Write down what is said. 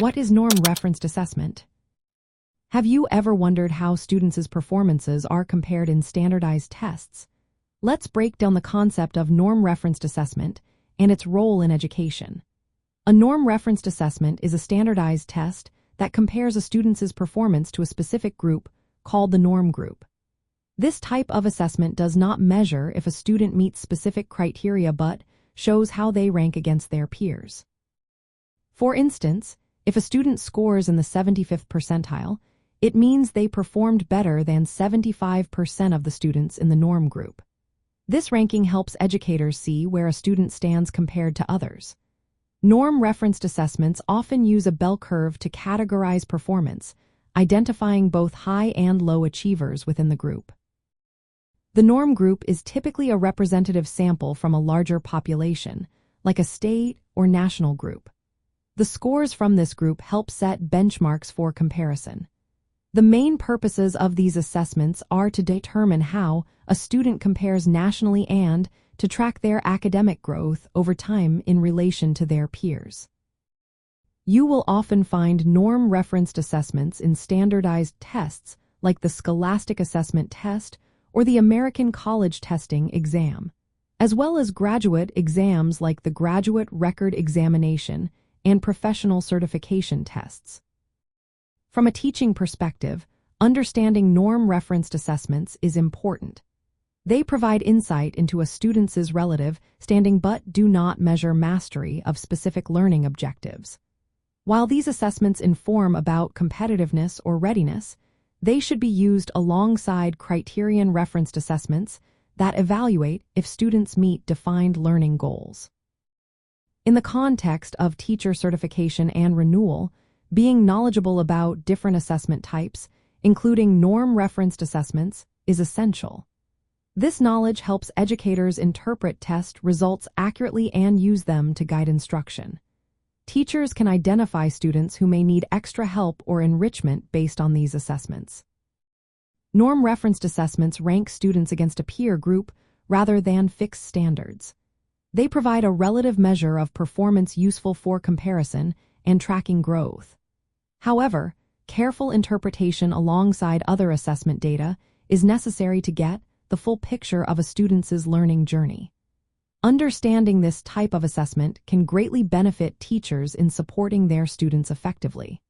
What is norm-referenced assessment? Have you ever wondered how students' performances are compared in standardized tests? Let's break down the concept of norm-referenced assessment and its role in education. A norm-referenced assessment is a standardized test that compares a student's performance to a specific group called the norm group. This type of assessment does not measure if a student meets specific criteria but shows how they rank against their peers. For instance, if a student scores in the 75th percentile, it means they performed better than 75% of the students in the norm group. This ranking helps educators see where a student stands compared to others. Norm-referenced assessments often use a bell curve to categorize performance, identifying both high and low achievers within the group. The norm group is typically a representative sample from a larger population, like a state or national group. The scores from this group help set benchmarks for comparison. The main purposes of these assessments are to determine how a student compares nationally and to track their academic growth over time in relation to their peers. You will often find norm-referenced assessments in standardized tests like the Scholastic Assessment Test or the American College Testing Exam, as well as graduate exams like the Graduate Record Examination and Professional Certification Tests. From a teaching perspective, understanding norm-referenced assessments is important. They provide insight into a student's relative standing but do not measure mastery of specific learning objectives. While these assessments inform about competitiveness or readiness, they should be used alongside criterion-referenced assessments that evaluate if students meet defined learning goals. In the context of teacher certification and renewal, being knowledgeable about different assessment types, including norm-referenced assessments, is essential. This knowledge helps educators interpret test results accurately and use them to guide instruction. Teachers can identify students who may need extra help or enrichment based on these assessments. Norm-referenced assessments rank students against a peer group rather than fixed standards. They provide a relative measure of performance useful for comparison and tracking growth. However, careful interpretation alongside other assessment data is necessary to get the full picture of a student's learning journey. Understanding this type of assessment can greatly benefit teachers in supporting their students effectively.